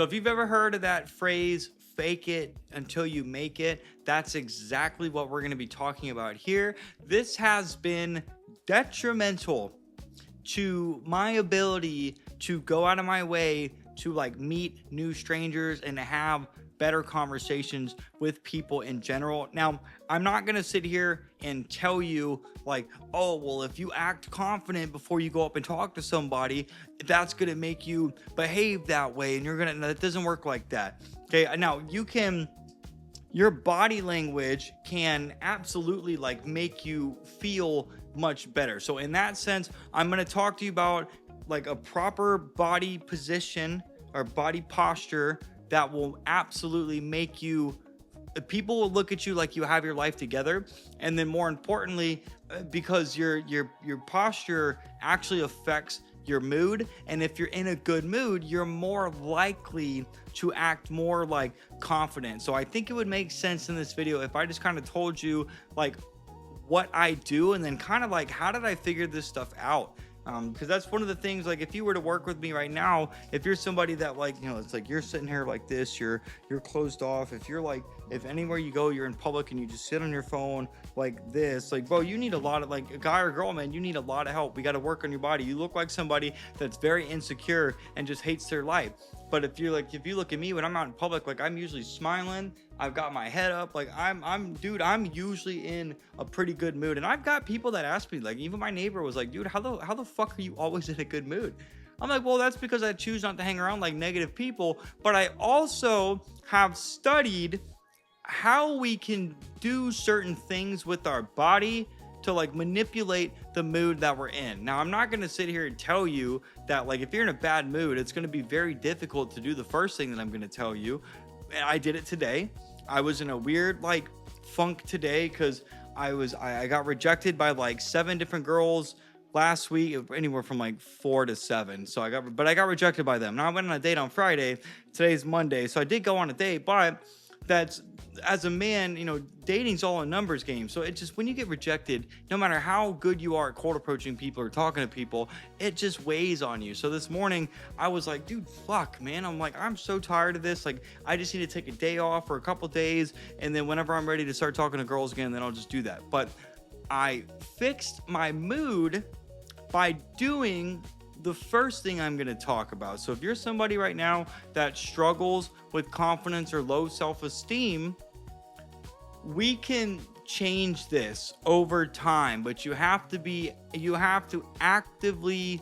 So if you've ever heard of that phrase, fake it until you make it, that's exactly what we're going to be talking about here. This has been detrimental to my ability to go out of my way to like meet new strangers and to have better conversations with people in general. Now, I'm not going to sit here and tell you like, oh, well, if you act confident before you go up and talk to somebody, that's going to make you behave that way. And that doesn't work like that. Okay. Now your body language can absolutely like make you feel much better. So in that sense, I'm going to talk to you about like a proper body position or body posture that will absolutely make you, people will look at you like you have your life together. And then more importantly, because your posture actually affects your mood. And if you're in a good mood, you're more likely to act more like confident. So I think it would make sense in this video if I just kind of told you like what I do and then kind of like how did I figure this stuff out. Because that's one of the things, like if you were to work with me right now, if you're somebody that like, you know, it's like you're sitting here like this, you're closed off. If you're like, if anywhere you go, you're in public and you just sit on your phone like this, like, bro, you need a lot of, like a guy or girl, man, you need a lot of help. We got to work on your body. You look like somebody that's very insecure and just hates their life. But if you look at me when I'm out in public, like I'm usually smiling, I've got my head up, like I'm usually in a pretty good mood. And I've got people that ask me, like even my neighbor was like, dude, how the fuck are you always in a good mood? I'm like, well, that's because I choose not to hang around like negative people. But I also have studied how we can do certain things with our body to like manipulate the mood that we're in. Now, I'm not going to sit here and tell you that like if you're in a bad mood, it's going to be very difficult to do the first thing that I'm going to tell you. And I did it today. I was in a weird like funk today because I got rejected by like 7 different girls last week, anywhere from like 4 to 7. So I got rejected by them. Now I went on a date on Friday. Today's Monday. So I did go on a date, but that's, as a man, you know, dating's all a numbers game. So it just, when you get rejected, no matter how good you are at cold approaching people or talking to people, it just weighs on you. So this morning I was like, dude, fuck, man. I'm like, I'm so tired of this. Like, I just need to take a day off for a couple days. And then whenever I'm ready to start talking to girls again, then I'll just do that. But I fixed my mood by doing the first thing I'm going to talk about. So if you're somebody right now that struggles with confidence or low self-esteem, we can change this over time, but you have to actively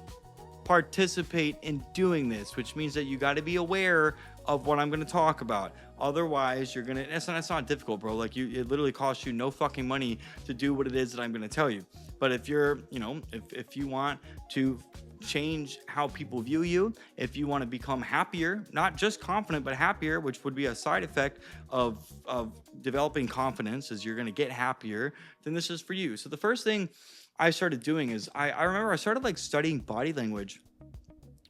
participate in doing this, which means that you got to be aware of what I'm going to talk about. Otherwise, you're going to, that's not difficult, bro. Like it literally costs you no fucking money to do what it is that I'm going to tell you. But if you're, you know, if you want to change how people view you, if you want to become happier, not just confident, but happier, which would be a side effect of developing confidence, is you're going to get happier, then this is for you. So the first thing I started doing is I remember I started like studying body language.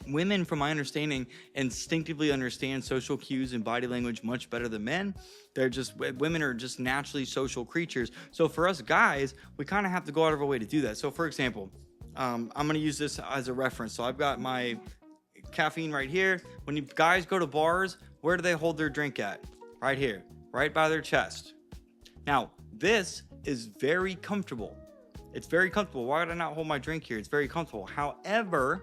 Women, from my understanding, instinctively understand social cues and body language much better than men. Women are just naturally social creatures. So for us guys, we kind of have to go out of our way to do that. So for example, I'm going to use this as a reference. So I've got my caffeine right here. When you guys go to bars, where do they hold their drink at? Right here, right by their chest. Now, this is very comfortable. It's very comfortable. Why would I not hold my drink here? It's very comfortable. However,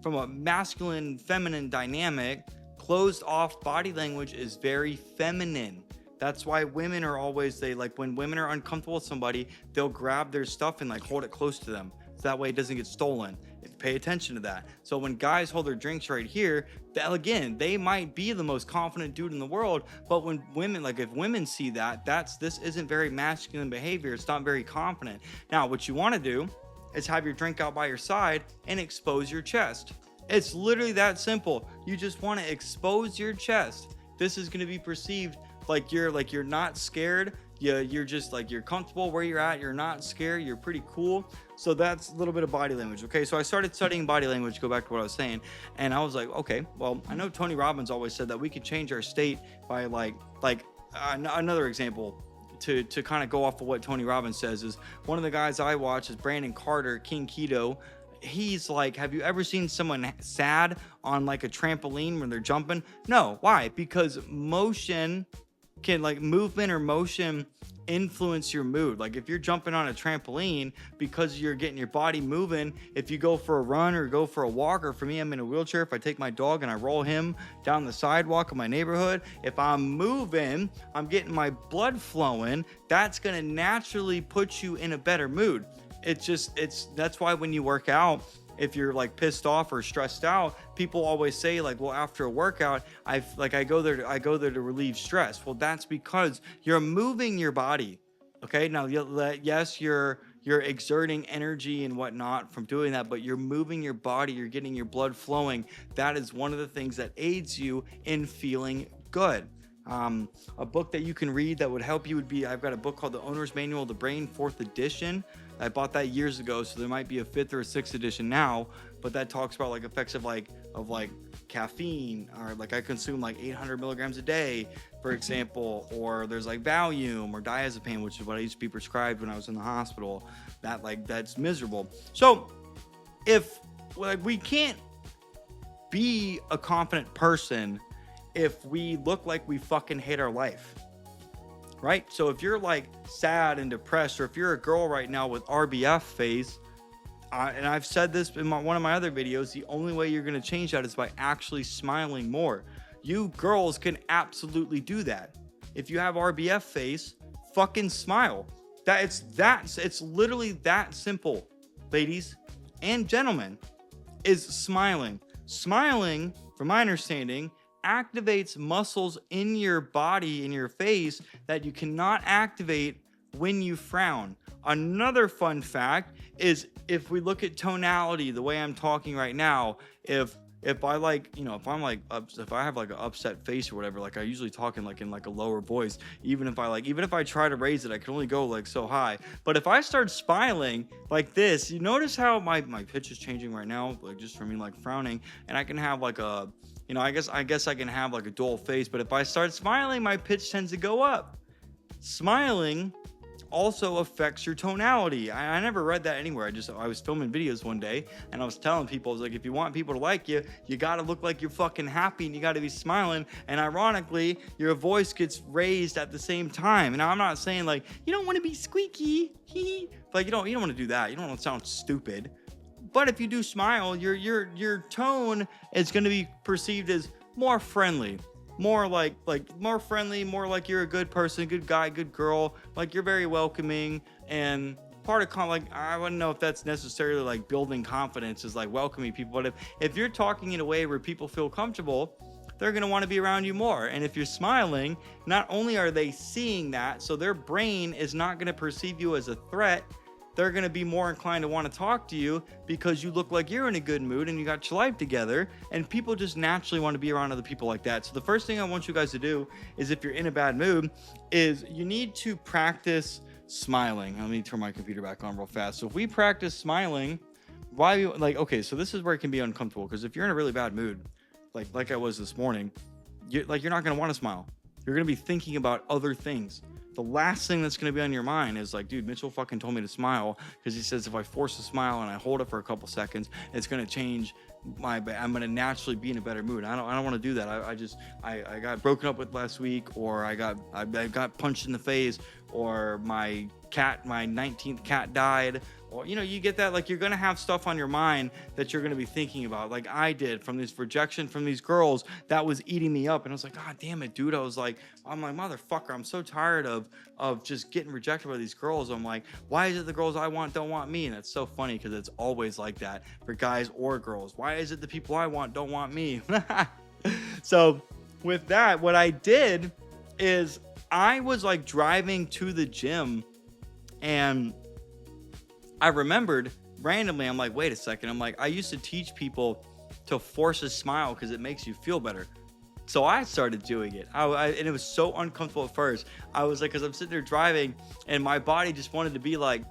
from a masculine feminine dynamic, closed off body language is very feminine. That's why women are always, when women are uncomfortable with somebody, they'll grab their stuff and like hold it close to them. So that way it doesn't get stolen. Pay attention to that. So when guys hold their drinks right here, again, they might be the most confident dude in the world, but when women, like if women see that, this isn't very masculine behavior. It's not very confident. Now, what you want to do is have your drink out by your side and expose your chest. It's literally that simple. You just want to expose your chest. This is going to be perceived like you're not scared. You're just like, you're comfortable where you're at. You're not scared. You're pretty cool. So that's a little bit of body language. Okay. So I started studying body language, go back to what I was saying. And I was like, okay, well, I know Tony Robbins always said that we could change our state by another example to kind of go off of what Tony Robbins says is, one of the guys I watch is Brandon Carter, King Keto. he's like, have you ever seen someone sad on like a trampoline when they're jumping? No. Why? Because motion can, like, movement or motion influence your mood. Like if you're jumping on a trampoline because you're getting your body moving, if you go for a run or go for a walk, or for me, I'm in a wheelchair, if I take my dog and I roll him down the sidewalk of my neighborhood, if I'm moving, I'm getting my blood flowing, that's going to naturally put you in a better mood. That's why when you work out, if you're like pissed off or stressed out, people always say like, well, after a workout, I go there to relieve stress. Well, that's because you're moving your body. Okay. Now, yes, you're exerting energy and whatnot from doing that, but you're moving your body, you're getting your blood flowing. That is one of the things that aids you in feeling good. A book that you can read that would help you would be, I've got a book called The Owner's Manual of the Brain, 4th edition. I bought that years ago, so there might be a 5th or a 6th edition now, but that talks about like effects of caffeine, or like I consume like 800 milligrams a day, for example, or there's like Valium or diazepam, which is what I used to be prescribed when I was in the hospital. That's miserable. So if we can't be a confident person if we look like we fucking hate our life. Right? So if you're like sad and depressed, or if you're a girl right now with RBF face, and I've said this in one of my other videos, the only way you're going to change that is by actually smiling more. You girls can absolutely do that. If you have RBF face, fucking smile. It's literally that simple, ladies and gentlemen, is smiling. Smiling, from my understanding, activates muscles in your body, in your face, that you cannot activate when you frown. Another fun fact is, if we look at tonality, the way I'm talking right now, if I like, if I'm like, if I have like an upset face or whatever, like I usually talk in like a lower voice, even if I try to raise it, I can only go like so high. But if I start smiling like this, you notice how my pitch is changing right now, like just from me like frowning, and I can have like a, I guess I can have like a dull face, but if I start smiling, my pitch tends to go up. Smiling also affects your tonality. I never read that anywhere. I was filming videos one day, and I was telling people, I was like, if you want people to like you, you got to look like you're fucking happy, and you got to be smiling. And ironically, your voice gets raised at the same time. And I'm not saying like you don't want to be squeaky, like you don't want to do that. You don't want to sound stupid. But if you do smile, your tone is going to be perceived as more friendly. More like more friendly, more like you're a good person, good guy, good girl, like you're very welcoming. And part of I wouldn't know if that's necessarily like building confidence is like welcoming people, but if you're talking in a way where people feel comfortable, they're going to want to be around you more. And if you're smiling, not only are they seeing that, so their brain is not going to perceive you as a threat, they're going to be more inclined to want to talk to you because you look like you're in a good mood and you got your life together, and people just naturally want to be around other people like that. So the first thing I want you guys to do is, if you're in a bad mood, is you need to practice smiling. Let me turn my computer back on real fast. So if we practice smiling, okay, so this is where it can be uncomfortable, because if you're in a really bad mood, like I was this morning, you're not going to want to smile. You're going to be thinking about other things. The last thing that's going to be on your mind is like, dude, Mitchell fucking told me to smile, because he says if I force a smile and I hold it for a couple seconds, it's going to change I'm going to naturally be in a better mood. I don't want to do that. I got broken up with last week, or I got punched in the face, or my 19th cat died, or you get that, like you're going to have stuff on your mind that you're going to be thinking about, like I did, from this rejection from these girls that was eating me up. And I was like, God damn it, dude. I'm like, motherfucker, I'm so tired of just getting rejected by these girls. I'm like, why is it the girls I want don't want me? And it's so funny, because it's always like that for guys or girls. Why is it the people I want don't want me? So with that, what I did is I was like driving to the gym, and I remembered randomly, I'm like, wait a second. I'm like, I used to teach people to force a smile because it makes you feel better. So I started doing it. And it was so uncomfortable at first. I was like, because I'm sitting there driving, and my body just wanted to be like,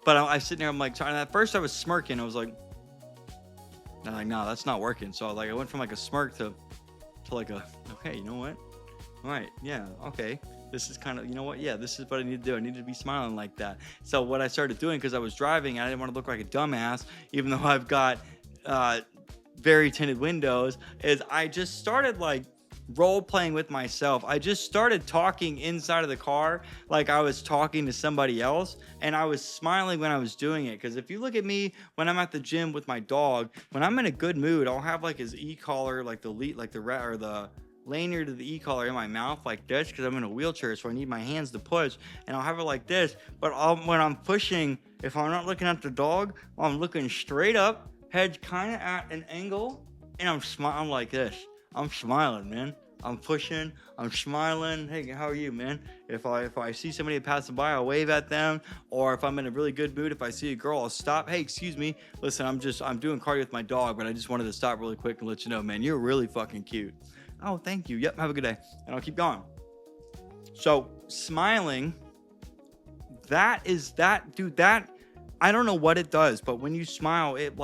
but I sitting there, I'm like, and at first I was smirking. I was like, and I'm like, no, that's not working. So I went from like a smirk to like a, okay, you know what? All right, yeah, okay. This is kind of, you know what? Yeah, this is what I need to do. I need to be smiling like that. So what I started doing, because I was driving and I didn't want to look like a dumbass, even though I've got very tinted windows, is I just started like role playing with myself. I just started talking inside of the car like I was talking to somebody else, and I was smiling when I was doing it. Because if you look at me when I'm at the gym with my dog, when I'm in a good mood, I'll have like his e-collar, like the lanyard to the e-collar in my mouth like this, because I'm in a wheelchair, so I need my hands to push, and I'll have it like this. But when I'm pushing, if I'm not looking at the dog, I'm looking straight up, head kind of at an angle, and I'm smiling like this. I'm smiling, man. I'm pushing. I'm smiling. Hey, how are you, man? If I see somebody passing by, I'll wave at them. Or if I'm in a really good mood, if I see a girl, I'll stop. Hey, excuse me. Listen, I'm doing cardio with my dog, but I just wanted to stop really quick and let you know, man, you're really fucking cute. Oh, thank you. Yep, have a good day. And I'll keep going. So smiling, dude, I don't know what it does, but when you smile, it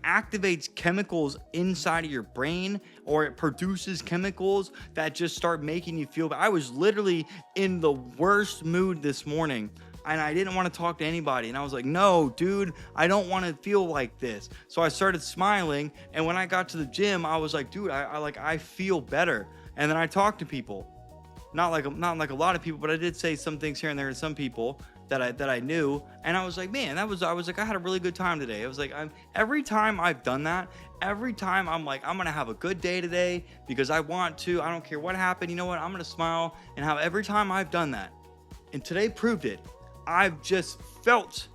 activates chemicals inside of your brain, or it produces chemicals that just start making you feel better. I was literally in the worst mood this morning, and I didn't want to talk to anybody. And I was like, no, dude, I don't want to feel like this. So I started smiling. And when I got to the gym, I was like, dude, I feel better. And then I talked to people, not like a lot of people, but I did say some things here and there to some people that I knew. And I was like, man, I was like, I had a really good time today. I was like, every time I've done that, every time I'm like, I'm going to have a good day today because I want to, I don't care what happened. You know what? I'm going to smile. And how every time I've done that, and today proved it, I've just felt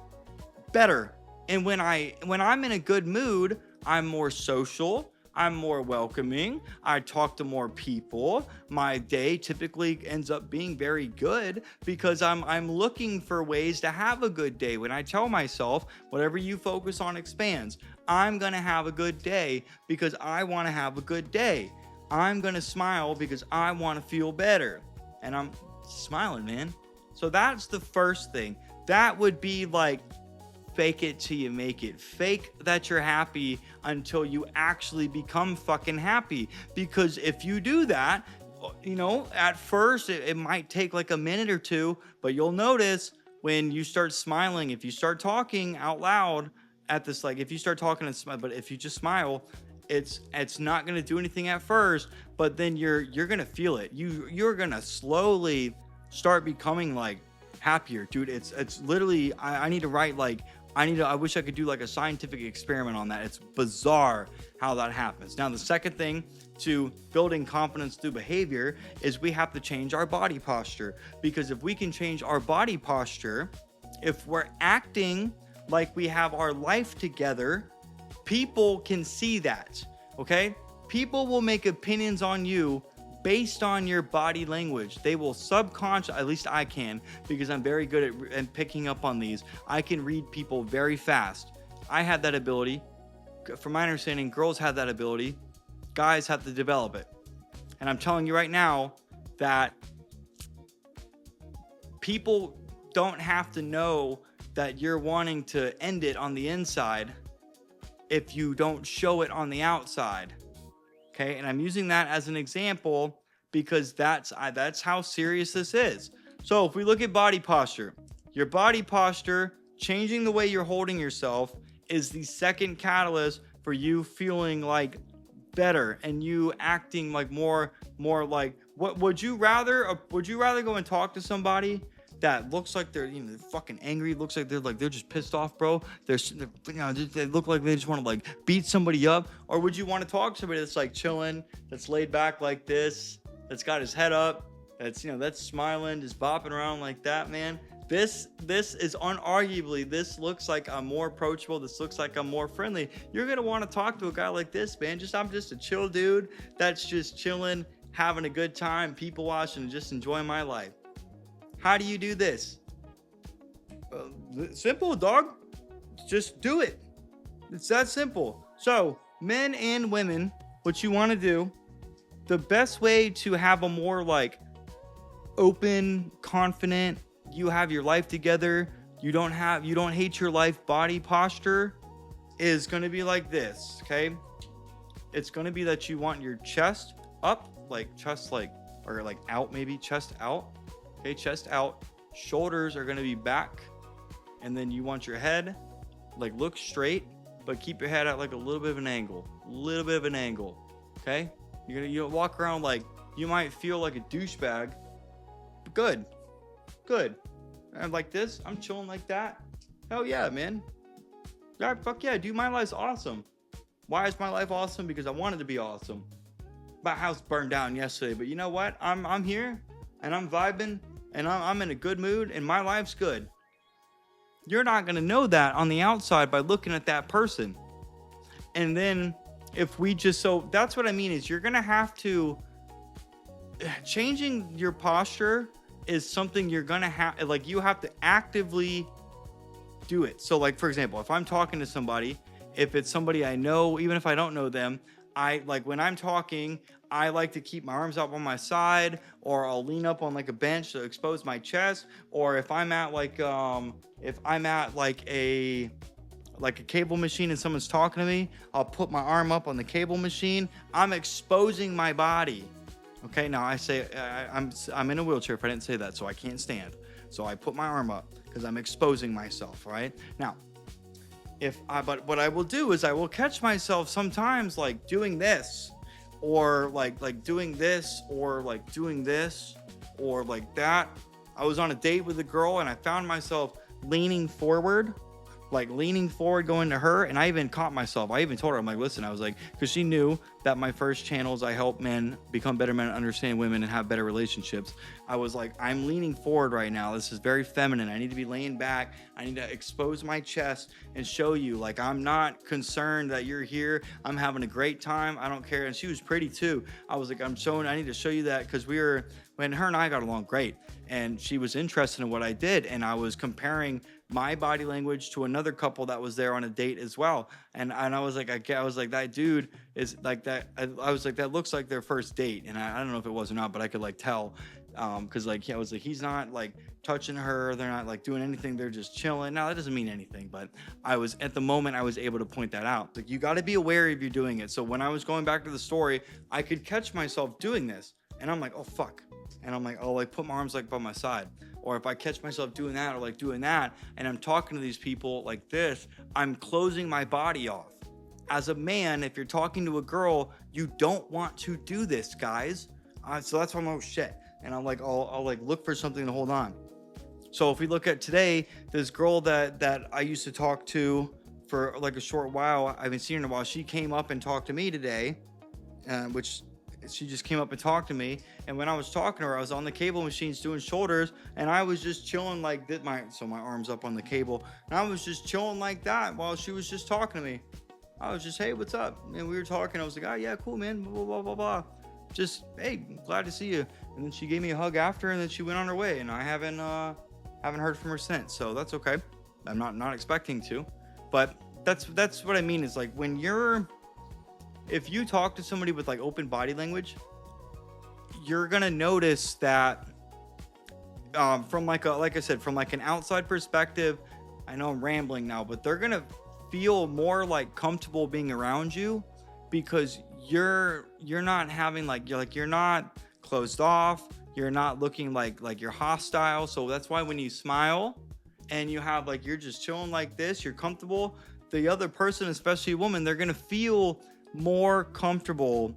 better. And when I'm in a good mood, I'm more social, I'm more welcoming, I talk to more people. My day typically ends up being very good because I'm looking for ways to have a good day. When I tell myself, whatever you focus on expands, I'm gonna have a good day because I want to have a good day. I'm gonna smile because I want to feel better. And I'm smiling, man. So that's the first thing. That would be like, fake it till you make it. Fake that you're happy until you actually become fucking happy. Because if you do that, you know, at first it might take like a minute or two, but you'll notice when you start smiling, if you start talking out loud at this, like if you start talking and smile, but if you just smile, it's not going to do anything at first, but then you're going to feel it. You're going to slowly start becoming like happier, dude. It's literally, I need to write like, I wish I could do like a scientific experiment on that. It's bizarre how that happens. Now, the second thing to building confidence through behavior is we have to change our body posture, because if we can change our body posture, if we're acting like we have our life together, people can see that, okay? People will make opinions on you based on your body language. They will at least I can, because I'm very good at picking up on these. I can read people very fast. I had that ability. From my understanding, girls have that ability. Guys have to develop it. And I'm telling you right now that people don't have to know that you're wanting to end it on the inside if you don't show it on the outside. Okay, and I'm using that as an example because that's how serious this is. So if we look at body posture, your body posture, changing the way you're holding yourself, is the second catalyst for you feeling like better and you acting like more like, what would you rather go and talk to somebody that looks like they're, you know, they're fucking angry, looks like they're just pissed off, bro, they're you know, they look like they just want to like beat somebody up? Or would you want to talk to somebody that's like chilling, that's laid back like this, that's got his head up, that's, you know, that's smiling, just bopping around like that, man? This is unarguably, this looks like I'm more approachable, this looks like I'm more friendly. You're gonna want to talk to a guy like this, man. I'm just a chill dude that's just chilling, having a good time, people watching, and just enjoying my life. How do you do this? Simple, dog. Just do it. It's that simple. So, men and women, what you want to do, the best way to have a more like open, confident, you have your life together, you don't hate your life body posture, is going to be like this, okay? It's going to be that you want your chest up, like chest, like, or like out, maybe chest out. Okay, chest out. Shoulders are going to be back. And then you want your head, like, look straight, but keep your head at like a little bit of an angle. Okay? You don't walk around like, you might feel like a douchebag, but good. And like this, I'm chilling like that. Hell yeah, man. Yeah, fuck yeah, dude, my life's awesome. Why is my life awesome? Because I wanted to be awesome. My house burned down yesterday, but you know what? I'm here, and I'm vibing, and I'm in a good mood, and my life's good. You're not gonna know that on the outside by looking at that person. And then if we just, so that's what I mean is you're gonna have to, changing your posture is something you're gonna have, like, you have to actively do it. So like, for example, if I'm talking to somebody, if it's somebody I know, even if I don't know them, I like, when I'm talking, I like to keep my arms up on my side, or I'll lean up on like a bench to expose my chest. Or if I'm at like a cable machine and someone's talking to me, I'll put my arm up on the cable machine. I'm exposing my body. Okay, now I say I'm in a wheelchair if I didn't say that, so I can't stand. So I put my arm up because I'm exposing myself, right? Now, but what I will do is I will catch myself sometimes like doing this, or like doing this, or like doing this, or like that. I was on a date with a girl and I found myself leaning forward going to her, and I even caught myself. I even told her, I'm like, listen, I was like, because she knew that my first channels, I help men become better men, understand women, and have better relationships. I was like, I'm leaning forward right now. This is very feminine. I need to be laying back. I need to expose my chest and show you, like, I'm not concerned that you're here. I'm having a great time. I don't care. And she was pretty too. I was like, I need to show you that, because when her and I got along great, and she was interested in what I did, and I was comparing my body language to another couple that was there on a date as well, and I was like, that dude is like that. I was like, that looks like their first date, and I don't know if it was or not, but I could like tell, because like, I was like, he's not like touching her, they're not like doing anything, they're just chilling. Now that doesn't mean anything, but I was able to point that out. Like, you got to be aware if you're doing it. So when I was going back to the story, I could catch myself doing this, and I'm like, oh fuck. And I'm like, I'll like put my arms like by my side. Or if I catch myself doing that, or like doing that, and I'm talking to these people like this, I'm closing my body off. As a man, if you're talking to a girl, you don't want to do this, guys. So that's why I'm like, oh shit. And I'm like, I'll like look for something to hold on. So if we look at today, this girl that I used to talk to for like a short while, I haven't seen her in a while. She came up and talked to me today, which she just came up and talked to me. And when I was talking to her, I was on the cable machines doing shoulders, and I was just chilling like this, my arms up on the cable, and I was just chilling like that while she was just talking to me. I was just, hey, what's up? And we were talking. I was like, oh yeah, cool, man, blah blah blah blah. Just, hey, glad to see you. And then she gave me a hug after, and then she went on her way, and I haven't heard from her since. So that's okay. I'm not expecting to, but that's what I mean is like, if you talk to somebody with like open body language, you're gonna notice that from like I said, from like an outside perspective, I know I'm rambling now, but they're gonna feel more like comfortable being around you, because you're not having you're not closed off, you're not looking like you're hostile. So that's why when you smile and you have like, you're just chilling like this, you're comfortable, the other person, especially a woman, they're gonna feel more comfortable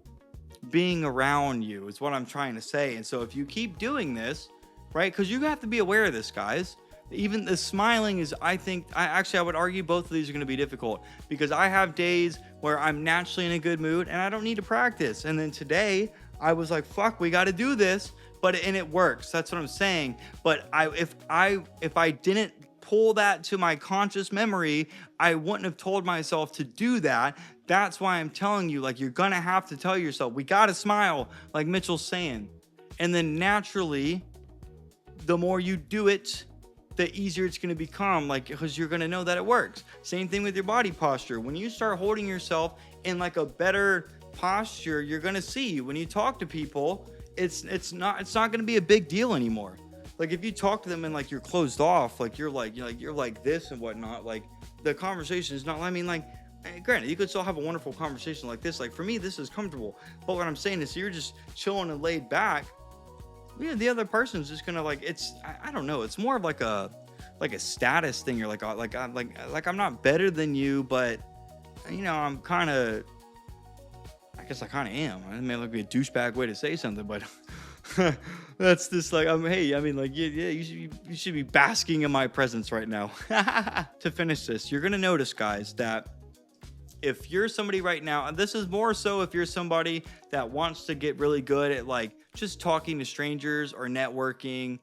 being around you, is what I'm trying to say. And so if you keep doing this, right, because you have to be aware of this, guys. Even the smiling is, I would argue both of these are going to be difficult, because I have days where I'm naturally in a good mood and I don't need to practice. And then today I was like, fuck, we got to do this, and it works. That's what I'm saying. But if I didn't pull that to my conscious memory, I wouldn't have told myself to do that. That's why I'm telling you, like, you're gonna have to tell yourself, we gotta smile, like Mitchell's saying. And then naturally, the more you do it, the easier it's gonna become, like, because you're gonna know that it works. Same thing with your body posture. When you start holding yourself in like a better posture, you're gonna see when you talk to people, it's not gonna be a big deal anymore. Like, if you talk to them and like you're closed off, like you're like this and whatnot, like the conversation is not, I mean, like Granted, you could still have a wonderful conversation like this. Like for me, this is comfortable. But what I'm saying is, you're just chilling and laid back. Yeah, the other person's just gonna like. I don't know. It's more of like a status thing. You're like, oh, I'm not better than you, but I'm kind of. I guess I kind of am. It may look like a douchebag way to say something, but that's just like, hey, I mean, like, yeah, you should be basking in my presence right now. To finish this, you're gonna notice, guys, that if you're somebody right now, and this is more so if you're somebody that wants to get really good at like just talking to strangers or networking,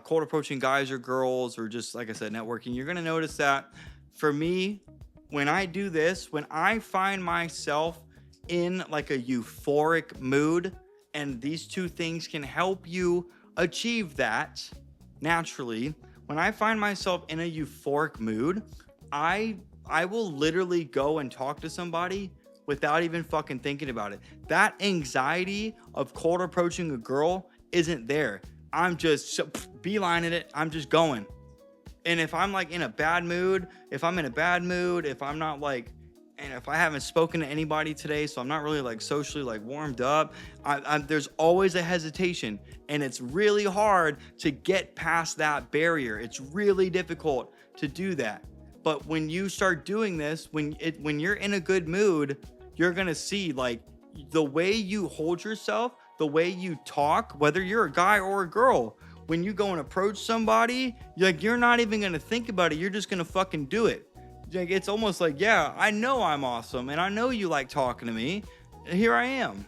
cold approaching guys or girls, or just like I said, networking, you're gonna notice that for me, when I do this, when I find myself in like a euphoric mood, and these two things can help you achieve that naturally. When I find myself in a euphoric mood, I will literally go and talk to somebody without even fucking thinking about it. That anxiety of cold approaching a girl isn't there. I'm just beelining it. I'm just going. And if I'm like in a bad mood, if I'm not like, and if I haven't spoken to anybody today, so I'm not really like socially like warmed up, there's always a hesitation, and it's really hard to get past that barrier. It's really difficult to do that. But when you start doing this, when you're in a good mood, you're gonna see like the way you hold yourself, the way you talk, whether you're a guy or a girl. When you go and approach somebody, you're not even gonna think about it. You're just gonna fucking do it. Like, it's almost like, yeah, I know I'm awesome, and I know you like talking to me. Here I am.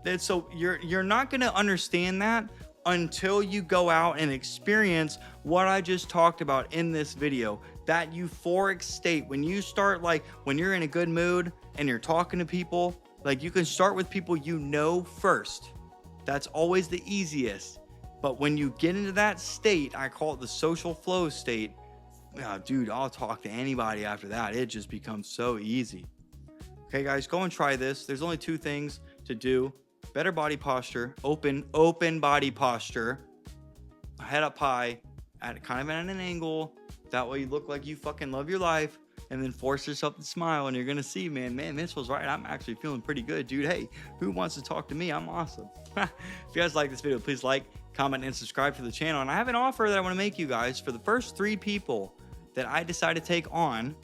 And so you're not gonna understand that until you go out and experience what I just talked about in this video. That euphoric state, when you start, like when you're in a good mood and you're talking to people, like you can start with people you know first. That's always the easiest. But when you get into that state, I call it the social flow state. Oh, dude, I'll talk to anybody after that. It just becomes so easy. Okay, guys, go and try this. There's only two things to do. Better body posture, open body posture, head up high, at kind of at an angle. That way you look like you fucking love your life, and then force yourself to smile, and you're gonna see, man, Mitchell's right. I'm actually feeling pretty good, dude. Hey, who wants to talk to me? I'm awesome. If you guys like this video, please like, comment, and subscribe to the channel. And I have an offer that I want to make you guys. For the first 3 people that I decide to take on,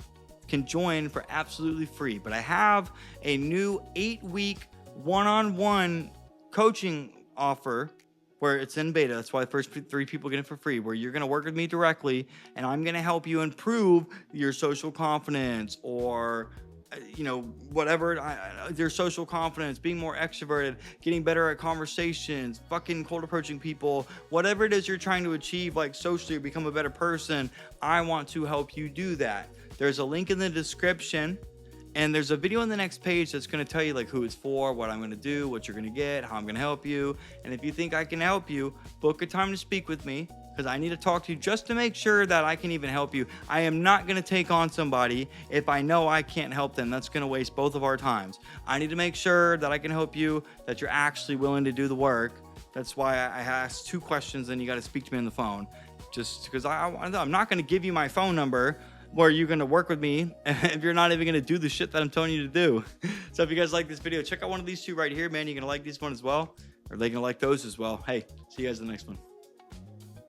can join for absolutely free. But I have a new 8-week one-on-one coaching offer where it's in beta. That's why the first 3 people get it for free, where you're going to work with me directly, and I'm going to help you improve your social confidence, or whatever, your social confidence, being more extroverted, getting better at conversations, fucking cold approaching people, whatever it is you're trying to achieve, like socially, or become a better person. I want to help you do that. There's a link in the description, and there's a video on the next page that's going to tell you like who it's for, what I'm going to do, what you're going to get, how I'm going to help you. And if you think I can help you, book a time to speak with me, because I need to talk to you just to make sure that I can even help you. I am not going to take on somebody if I know I can't help them. That's going to waste both of our times. I need to make sure that I can help you, that you're actually willing to do the work. That's why I asked 2 questions, and you got to speak to me on the phone. Just because I'm not going to give you my phone number where you're going to work with me if you're not even going to do the shit that I'm telling you to do. So if you guys like this video, check out one of these 2 right here, man. You're going to like this one as well, or they're going to like those as well. Hey, see you guys in the next one.